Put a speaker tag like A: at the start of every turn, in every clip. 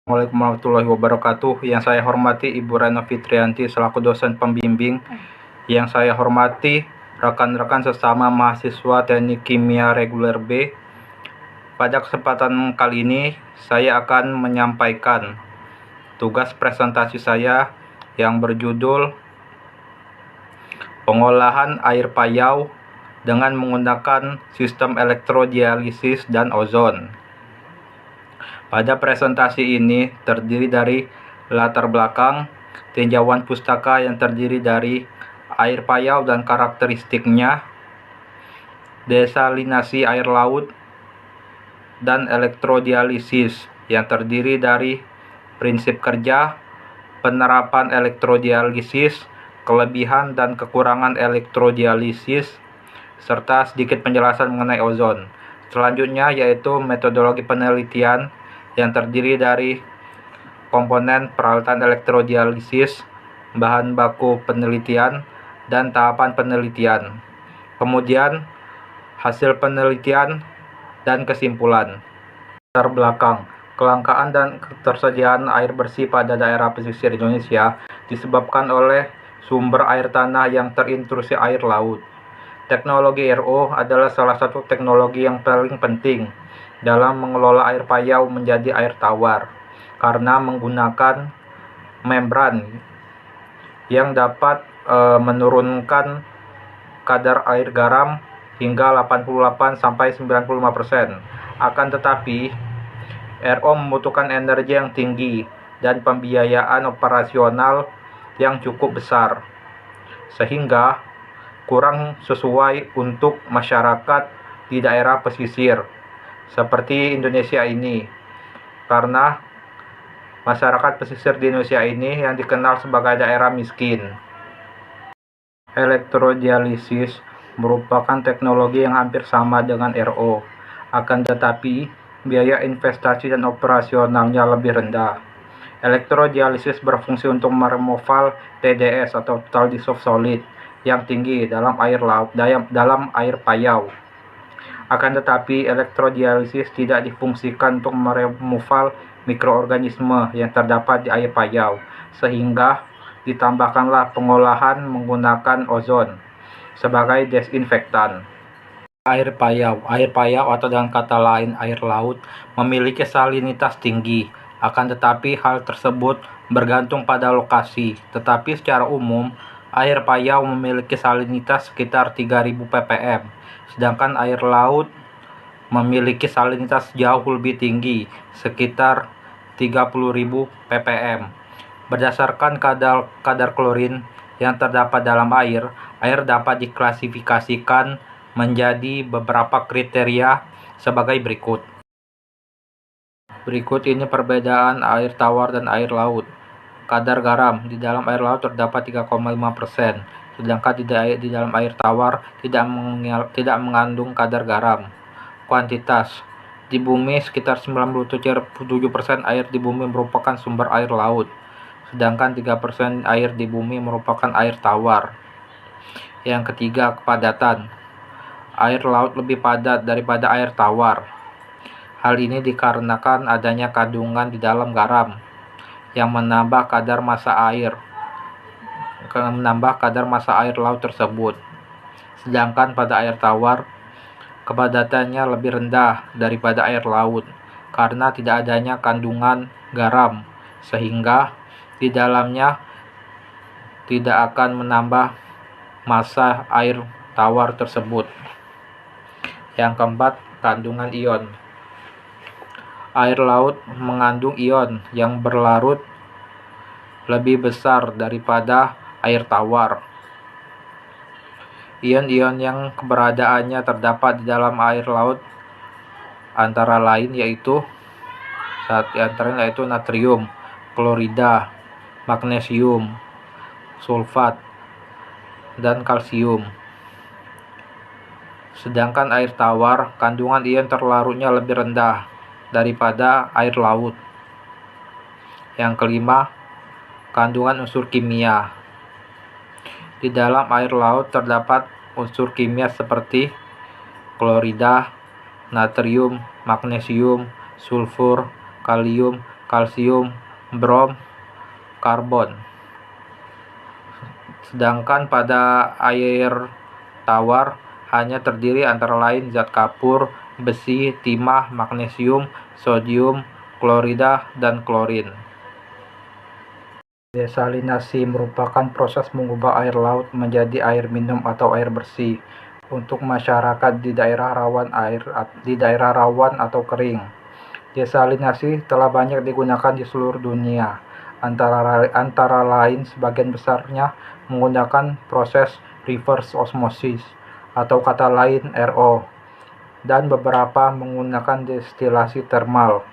A: Assalamualaikum warahmatullahi wabarakatuh. Yang saya hormati Ibu Reno Fitrianti selaku dosen pembimbing. Yang saya hormati rekan-rekan sesama mahasiswa Teknik Kimia Reguler B. Pada kesempatan kali ini saya akan menyampaikan tugas presentasi saya yang berjudul pengolahan air payau dengan menggunakan sistem elektrodialisis dan ozon. Pada presentasi ini terdiri dari latar belakang, tinjauan pustaka yang terdiri dari air payau dan karakteristiknya, desalinasi air laut, dan elektrodialisis yang terdiri dari prinsip kerja, penerapan elektrodialisis, kelebihan dan kekurangan elektrodialisis, serta sedikit penjelasan mengenai ozon. Selanjutnya yaitu metodologi penelitian yang terdiri dari komponen peralatan elektrodialisis, bahan baku penelitian, dan tahapan penelitian. Kemudian hasil penelitian dan kesimpulan. Latar belakang, kelangkaan dan ketersediaan air bersih pada daerah pesisir Indonesia disebabkan oleh sumber air tanah yang terintrusi air laut. Teknologi RO adalah salah satu teknologi yang paling penting dalam mengelola air payau menjadi air tawar karena menggunakan membran yang dapat menurunkan kadar air garam hingga 88-95%. Akan tetapi, RO membutuhkan energi yang tinggi dan pembiayaan operasional yang cukup besar, sehingga kurang sesuai untuk masyarakat di daerah pesisir seperti Indonesia ini, karena masyarakat pesisir di Indonesia ini yang dikenal sebagai daerah miskin. Elektrodialisis merupakan teknologi yang hampir sama dengan RO, akan tetapi biaya investasi dan operasionalnya lebih rendah. Elektrodialisis berfungsi untuk meremoval TDS atau total dissolved solid yang tinggi dalam air payau. Akan tetapi, elektrodialisis tidak difungsikan untuk meremoval mikroorganisme yang terdapat di air payau, sehingga ditambahkanlah pengolahan menggunakan ozon sebagai desinfektan. Air payau atau dengan kata lain air laut memiliki salinitas tinggi, akan tetapi hal tersebut bergantung pada lokasi. Tetapi secara umum, air payau memiliki salinitas sekitar 3000 ppm, sedangkan air laut memiliki salinitas jauh lebih tinggi, sekitar 30.000 ppm. Berdasarkan kadar klorin yang terdapat dalam air dapat diklasifikasikan menjadi beberapa kriteria sebagai berikut. Berikut ini perbedaan air tawar dan air laut. Kadar garam di dalam air laut terdapat 3,5%, sedangkan di dalam air tawar tidak mengandung kadar garam. Kuantitas di bumi sekitar 97% air di bumi merupakan sumber air laut, sedangkan 3% air di bumi merupakan air tawar. Yang ketiga, kepadatan. Air laut lebih padat daripada air tawar. Hal ini dikarenakan adanya kandungan di dalam garam yang menambah kadar massa air laut tersebut. Sedangkan pada air tawar, kepadatannya lebih rendah daripada air laut karena tidak adanya kandungan garam, sehingga di dalamnya tidak akan menambah massa air tawar tersebut. Yang keempat, kandungan ion. Air laut mengandung ion yang berlarut lebih besar daripada air tawar. Ion-ion yang keberadaannya terdapat di dalam air laut antara lain yaitu natrium, klorida, magnesium, sulfat, dan kalsium. Sedangkan air tawar, kandungan ion terlarutnya lebih rendah daripada air laut. Yang kelima, kandungan unsur kimia. Di dalam air laut terdapat unsur kimia seperti klorida, natrium, magnesium, sulfur, kalium, kalsium, brom, karbon. Sedangkan pada air tawar hanya terdiri antara lain zat kapur, besi, timah, magnesium, sodium, klorida, dan klorin. Desalinasi merupakan proses mengubah air laut menjadi air minum atau air bersih untuk masyarakat di daerah rawan atau kering. Desalinasi telah banyak digunakan di seluruh dunia, antara lain sebagian besarnya menggunakan proses reverse osmosis atau kata lain RO, dan beberapa menggunakan destilasi termal.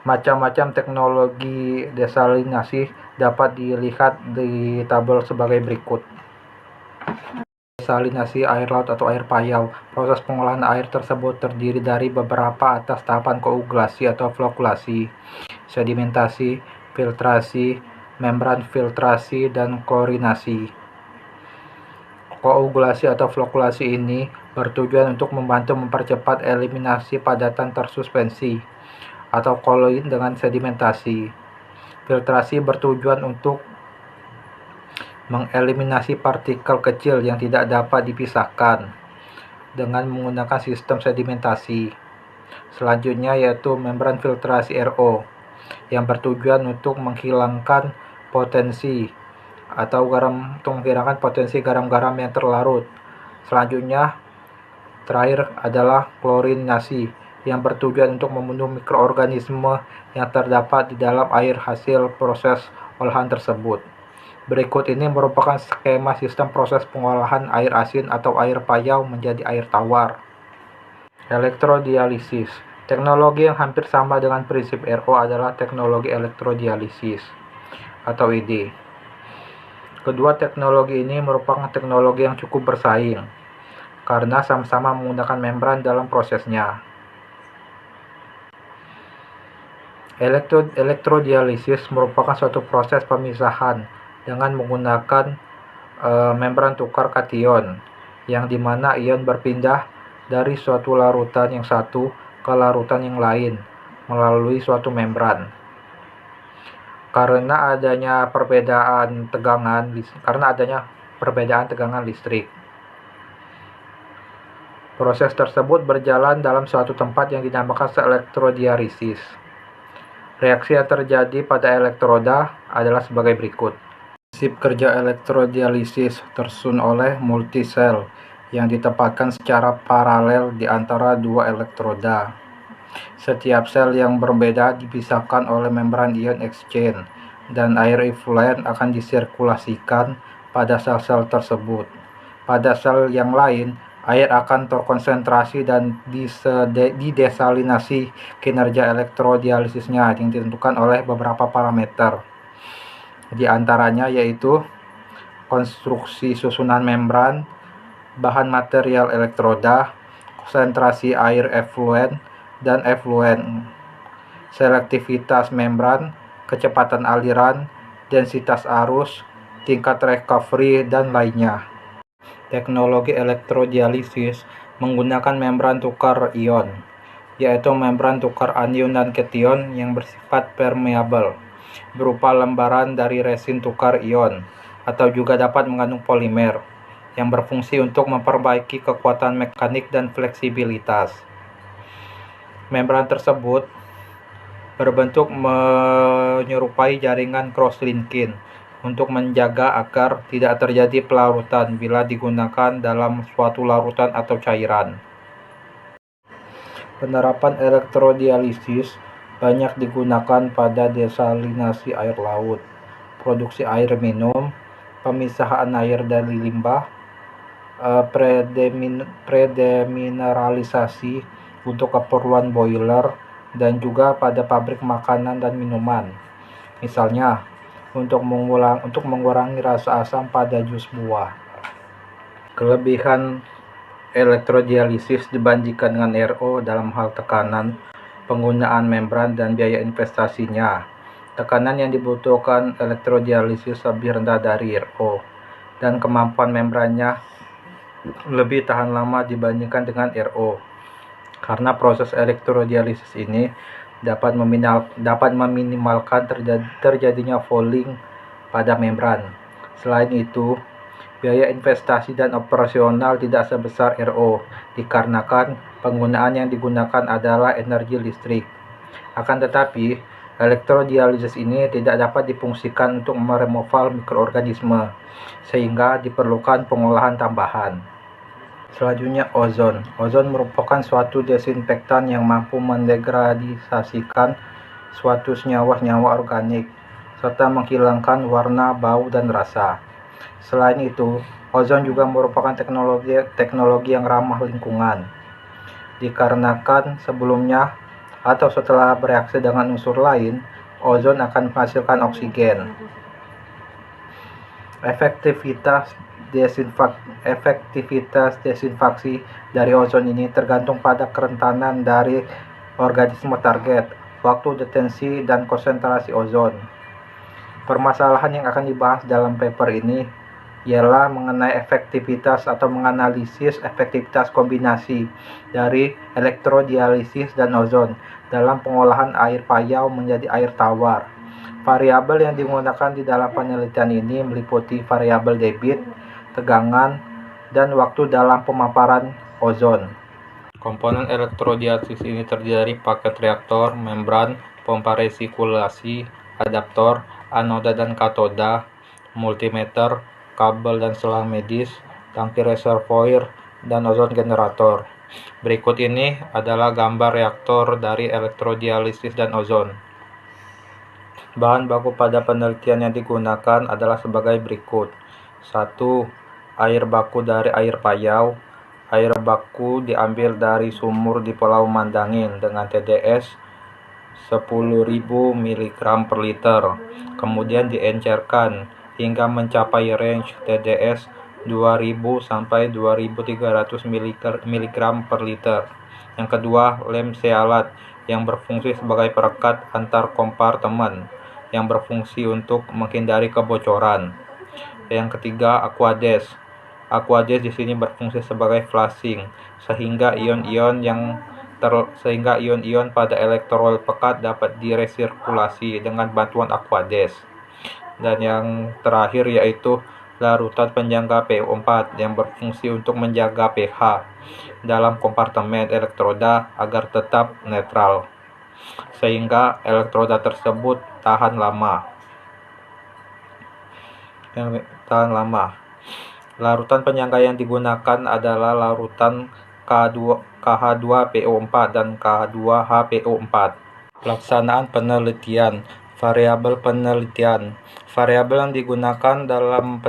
A: Macam-macam teknologi desalinasi dapat dilihat di tabel sebagai berikut. Desalinasi air laut atau air payau. Proses pengolahan air tersebut terdiri dari beberapa atas tahapan koagulasi atau flokulasi, sedimentasi, filtrasi, membran filtrasi, dan klorinasi. Koagulasi atau flokulasi ini bertujuan untuk membantu mempercepat eliminasi padatan tersuspensi atau koloid dengan sedimentasi. Filtrasi bertujuan untuk mengeliminasi partikel kecil yang tidak dapat dipisahkan dengan menggunakan sistem sedimentasi. Selanjutnya yaitu membran filtrasi RO yang bertujuan untuk menghilangkan potensi garam-garam yang terlarut. Selanjutnya terakhir adalah klorinasi yang bertujuan untuk membunuh mikroorganisme yang terdapat di dalam air hasil proses olahan tersebut. Berikut ini merupakan skema sistem proses pengolahan air asin atau air payau menjadi air tawar. Elektrodialisis. Teknologi yang hampir sama dengan prinsip RO adalah teknologi elektrodialisis atau ED. Kedua teknologi ini merupakan teknologi yang cukup bersaing karena sama-sama menggunakan membran dalam prosesnya. Elektrodialisis merupakan suatu proses pemisahan dengan menggunakan membran tukar kation, yang dimana ion berpindah dari suatu larutan yang satu ke larutan yang lain melalui suatu membran. Karena adanya perbedaan tegangan listrik. Proses tersebut berjalan dalam suatu tempat yang dinamakan elektrodialisis. Reaksi yang terjadi pada elektroda adalah sebagai berikut. Prinsip kerja elektrodialisis tersusun oleh multisel yang ditempatkan secara paralel di antara dua elektroda. Setiap sel yang berbeda dipisahkan oleh membran ion exchange, dan air efluent akan disirkulasikan pada sel-sel tersebut. Pada sel yang lain, air akan terkonsentrasi dan didesalinasi. Kinerja elektrodialisisnya yang ditentukan oleh beberapa parameter. Di antaranya yaitu konstruksi susunan membran, bahan material elektroda, konsentrasi air efluent dan efluent, selektivitas membran, kecepatan aliran, densitas arus, tingkat recovery, dan lainnya. Teknologi elektrodialisis menggunakan membran tukar ion, yaitu membran tukar anion dan kation yang bersifat permeabel, berupa lembaran dari resin tukar ion, atau juga dapat mengandung polimer, yang berfungsi untuk memperbaiki kekuatan mekanik dan fleksibilitas. Membran tersebut berbentuk menyerupai jaringan cross-linking untuk menjaga agar tidak terjadi pelarutan bila digunakan dalam suatu larutan atau cairan. Penerapan elektrodialisis banyak digunakan pada desalinasi air laut, produksi air minum, pemisahan air dari limbah, predemineralisasi untuk keperluan boiler, dan juga pada pabrik makanan dan minuman. Misalnya, untuk mengurangi rasa asam pada jus buah. Kelebihan elektrodialisis dibandingkan dengan RO dalam hal tekanan, penggunaan membran, dan biaya investasinya. Tekanan yang dibutuhkan elektrodialisis lebih rendah dari RO, dan kemampuan membrannya lebih tahan lama dibandingkan dengan RO. Karena proses elektrodialisis ini dapat meminimalkan terjadinya fouling pada membran. Selain itu, biaya investasi dan operasional tidak sebesar RO, dikarenakan penggunaan yang digunakan adalah energi listrik. Akan tetapi, elektrodialisis ini tidak dapat difungsikan untuk meremoval mikroorganisme, sehingga diperlukan pengolahan tambahan. Selanjutnya, ozon. Ozon merupakan suatu desinfektan yang mampu mendegradasikan suatu senyawa-senyawa organik, serta menghilangkan warna, bau, dan rasa. Selain itu, ozon juga merupakan teknologi yang ramah lingkungan, dikarenakan sebelumnya atau setelah bereaksi dengan unsur lain, ozon akan menghasilkan oksigen. Efektivitas desinfeksi dari ozon ini tergantung pada kerentanan dari organisme target, waktu deteksi, dan konsentrasi ozon. Permasalahan yang akan dibahas dalam paper ini ialah mengenai efektivitas atau menganalisis efektivitas kombinasi dari elektrodialisis dan ozon dalam pengolahan air payau menjadi air tawar. Variabel yang digunakan di dalam penelitian ini meliputi variabel debit, tegangan, dan waktu dalam pemaparan ozon. Komponen elektrodialisis ini terdiri dari paket reaktor, membran, pompa resikulasi, adaptor, anoda dan katoda, multimeter, kabel dan selang medis, tangki reservoir, dan ozon generator. Berikut ini adalah gambar reaktor dari elektrodialisis dan ozon. Bahan baku pada penelitian yang digunakan adalah sebagai berikut. 1. Air baku dari air payau. Air baku diambil dari sumur di Pulau Mandangin dengan TDS 10.000 mg per liter. Kemudian diencerkan hingga mencapai range TDS 2000 sampai 2300 mg per liter. Yang kedua, lem sealat yang berfungsi sebagai perekat antar kompartemen yang berfungsi untuk menghindari kebocoran. Yang ketiga, aquades. Aquades di sini berfungsi sebagai flushing sehingga ion-ion pada elektrolit pekat dapat diresirkulasi dengan bantuan aquades. Dan yang terakhir yaitu larutan penyangga PO4 yang berfungsi untuk menjaga pH dalam kompartemen elektroda agar tetap netral, sehingga elektroda tersebut tahan lama. Larutan penyangga yang digunakan adalah larutan KH2PO4 dan KH2HPO4. Pelaksanaan penelitian. Variabel penelitian. Variabel yang digunakan dalam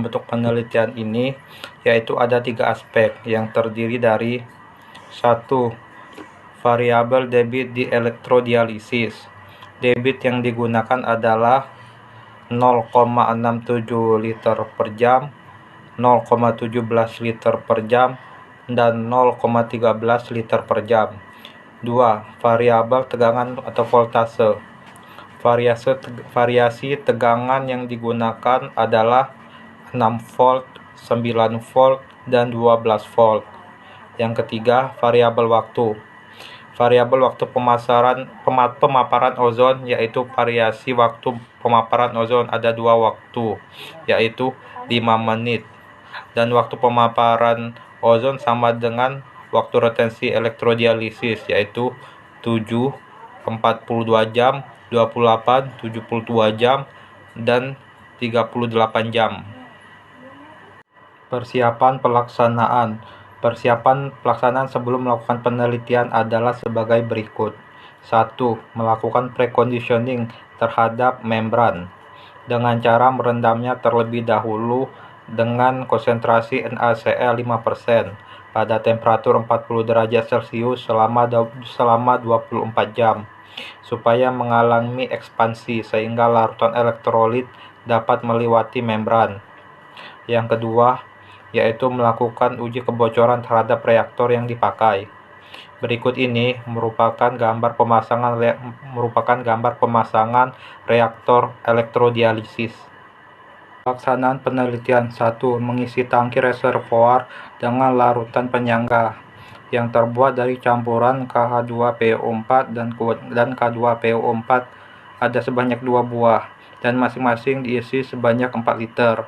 A: bentuk penelitian ini yaitu ada 3 aspek yang terdiri dari 1. Variabel debit di elektrodialisis. Debit yang digunakan adalah 0,67 liter per jam, 0,17 liter per jam, dan 0,13 liter per jam. 2. Variabel tegangan atau voltase. Variasi tegangan yang digunakan adalah 6 volt, 9 volt, dan 12 volt. Yang ketiga, variabel waktu. Variabel waktu pemaparan ozon yaitu variasi waktu pemaparan ozon ada 2 waktu, yaitu 5 menit. Dan waktu pemaparan ozon sama dengan waktu retensi elektrodialisis yaitu 7, 42 jam, 28, 72 jam, dan 38 jam. Persiapan pelaksanaan sebelum melakukan penelitian adalah sebagai berikut. 1. Melakukan preconditioning terhadap membran dengan cara merendamnya terlebih dahulu dengan konsentrasi NaCl 5% pada temperatur 40 derajat Celcius selama 24 jam supaya mengalami ekspansi sehingga larutan elektrolit dapat melewati membran. Yang kedua, yaitu melakukan uji kebocoran terhadap reaktor yang dipakai. Berikut ini merupakan gambar pemasangan reaktor elektrodialisis. Pelaksanaan penelitian. 1. Mengisi tangki reservoir dengan larutan penyangga. yang terbuat dari campuran KH2PO4 dan K2PO4 ada sebanyak 2 buah dan masing-masing diisi sebanyak 4 liter.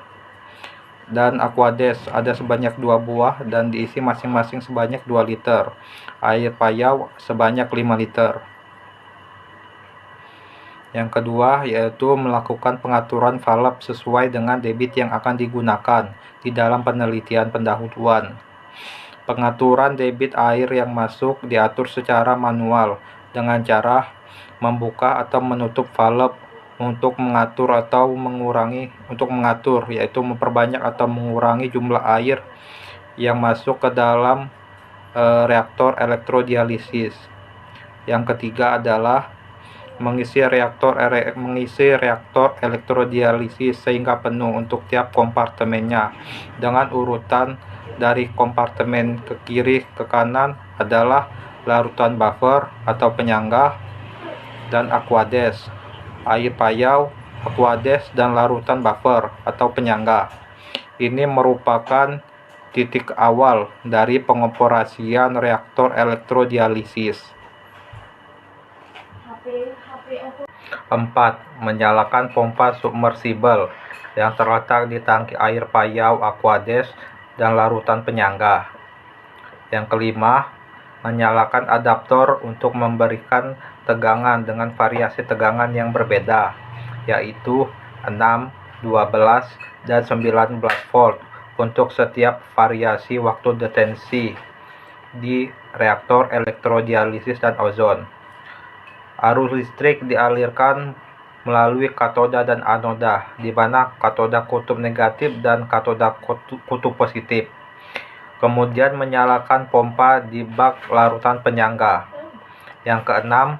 A: Dan Aquades ada sebanyak 2 buah dan diisi masing-masing sebanyak 2 liter. Air payau sebanyak 5 liter. Yang kedua yaitu melakukan pengaturan valve sesuai dengan debit yang akan digunakan di dalam penelitian pendahuluan. Pengaturan debit air yang masuk diatur secara manual dengan cara membuka atau menutup valve untuk mengatur, yaitu memperbanyak atau mengurangi jumlah air yang masuk ke dalam reaktor elektrodialisis. Yang ketiga adalah mengisi reaktor elektrodialisis sehingga penuh untuk tiap kompartemennya dengan urutan dari kompartemen ke kiri ke kanan adalah larutan buffer atau penyangga dan Aquades, air payau, Aquades, dan larutan buffer atau penyangga. Ini merupakan titik awal dari pengoperasian reaktor elektrodialisis. 4. Menyalakan pompa submersibel yang terletak di tangki air payau, Aquades, dan larutan penyangga. Yang kelima, menyalakan adaptor untuk memberikan tegangan dengan variasi tegangan yang berbeda, yaitu 6, 12, dan 19 volt untuk setiap variasi waktu detensi di reaktor elektrodialisis dan ozon. Arus listrik dialirkan melalui katoda dan anoda, di mana katoda kutub negatif dan katoda kutub positif. Kemudian menyalakan pompa di bak larutan penyangga. Yang keenam,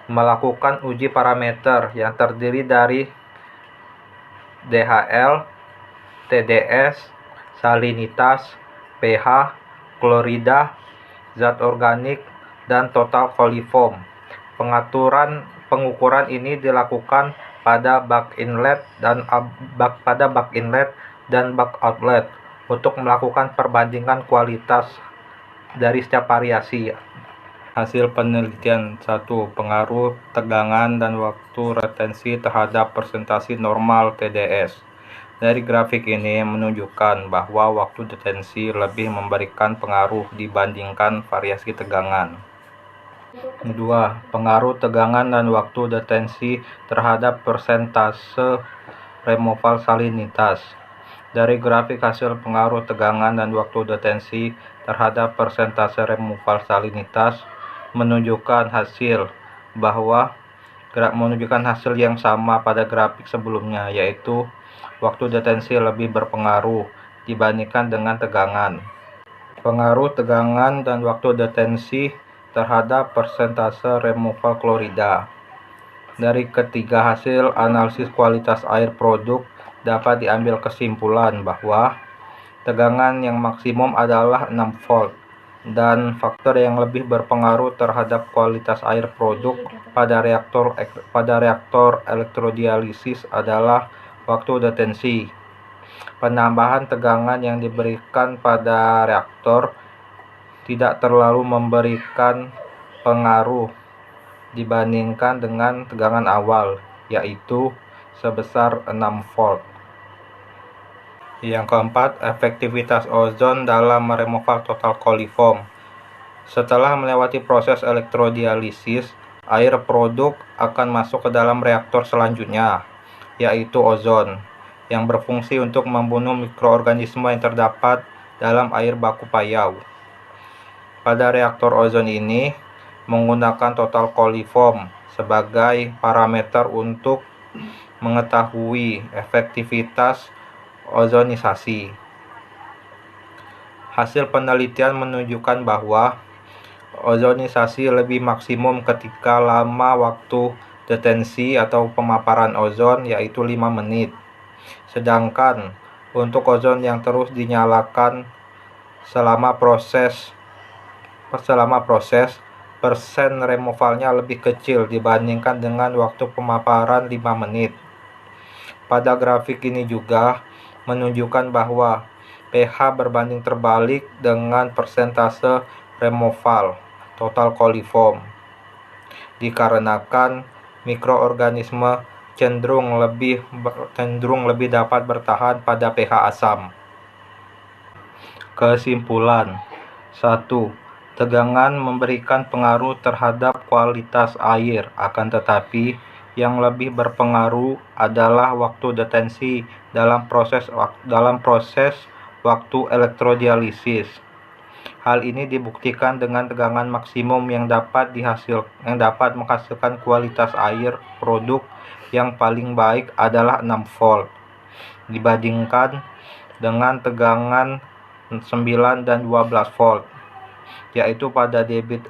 A: melakukan uji parameter yang terdiri dari DHL, TDS, salinitas, pH, klorida, zat organik, dan total coliform. Pengukuran ini dilakukan pada bak inlet dan bak outlet untuk melakukan perbandingan kualitas dari setiap variasi. Hasil penelitian 1. Pengaruh tegangan dan waktu retensi terhadap presentasi normal TDS. Dari grafik ini menunjukkan bahwa waktu detensi lebih memberikan pengaruh dibandingkan variasi tegangan. 2. Pengaruh tegangan dan waktu detensi terhadap persentase removal salinitas. Dari grafik hasil pengaruh tegangan dan waktu detensi terhadap persentase removal salinitas menunjukkan hasil yang sama pada grafik sebelumnya, yaitu waktu detensi lebih berpengaruh dibandingkan dengan tegangan. Pengaruh tegangan dan waktu detensi terhadap persentase removal klorida. Dari ketiga hasil analisis kualitas air produk dapat diambil kesimpulan bahwa tegangan yang maksimum adalah 6 volt dan faktor yang lebih berpengaruh terhadap kualitas air produk pada reaktor elektrodialisis adalah waktu detensi. Penambahan tegangan yang diberikan pada reaktor tidak terlalu memberikan pengaruh dibandingkan dengan tegangan awal, yaitu sebesar 6 volt. Yang keempat, efektivitas ozon dalam meremoval total coliform. Setelah melewati proses elektrodialisis, air produk akan masuk ke dalam reaktor selanjutnya, yaitu ozon, yang berfungsi untuk membunuh mikroorganisme yang terdapat dalam air baku payau. Pada reaktor ozon ini, menggunakan total coliform sebagai parameter untuk mengetahui efektivitas ozonisasi. Hasil penelitian menunjukkan bahwa ozonisasi lebih maksimum ketika lama waktu detensi atau pemaparan ozon, yaitu 5 menit. Sedangkan untuk ozon yang terus dinyalakan selama proses, persen removalnya lebih kecil dibandingkan dengan waktu pemaparan 5 menit. Pada grafik ini juga menunjukkan bahwa pH berbanding terbalik dengan persentase removal total coliform, dikarenakan mikroorganisme cenderung lebih dapat bertahan pada pH asam. Kesimpulan: 1. Tegangan memberikan pengaruh terhadap kualitas air, akan tetapi yang lebih berpengaruh adalah waktu detensi dalam proses waktu elektrodialisis. Hal ini dibuktikan dengan tegangan maksimum yang dapat menghasilkan kualitas air produk yang paling baik adalah 6 volt dibandingkan dengan tegangan 9 dan 12 volt, yaitu pada debit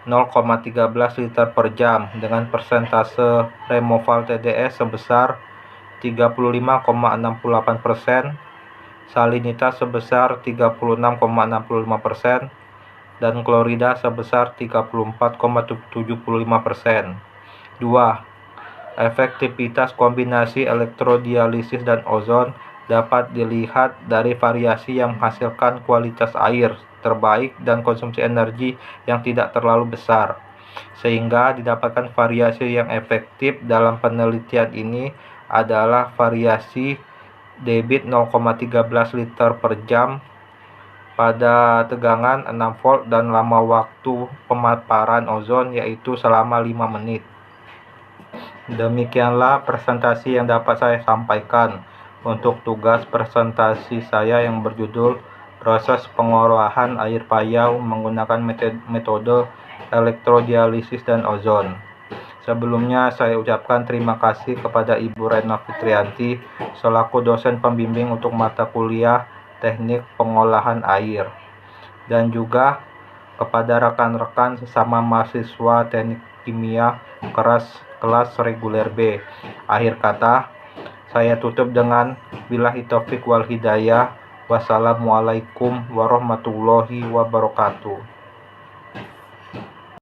A: 0,13 liter per jam dengan persentase removal TDS sebesar 35,68%, salinitas sebesar 36,65%, dan klorida sebesar 34,75%. 2. Efektivitas kombinasi elektrodialisis dan ozon dapat dilihat dari variasi yang menghasilkan kualitas air terbaik dan konsumsi energi yang tidak terlalu besar, sehingga didapatkan variasi yang efektif. Dalam penelitian ini adalah variasi debit 0,13 liter per jam pada tegangan 6 volt dan lama waktu pemaparan ozon yaitu selama 5 menit. Demikianlah presentasi yang dapat saya sampaikan. Untuk tugas presentasi saya yang berjudul Proses Pengolahan Air Payau Menggunakan Metode Elektrodialisis dan Ozon. Sebelumnya saya ucapkan terima kasih kepada Ibu Rena Fitrianti selaku dosen pembimbing untuk mata kuliah Teknik Pengolahan Air, dan juga kepada rekan-rekan sesama mahasiswa Teknik Kimia kelas reguler B. Akhir kata, saya tutup dengan billahi taufik wal hidayah. Wassalamualaikum warahmatullahi wabarakatuh.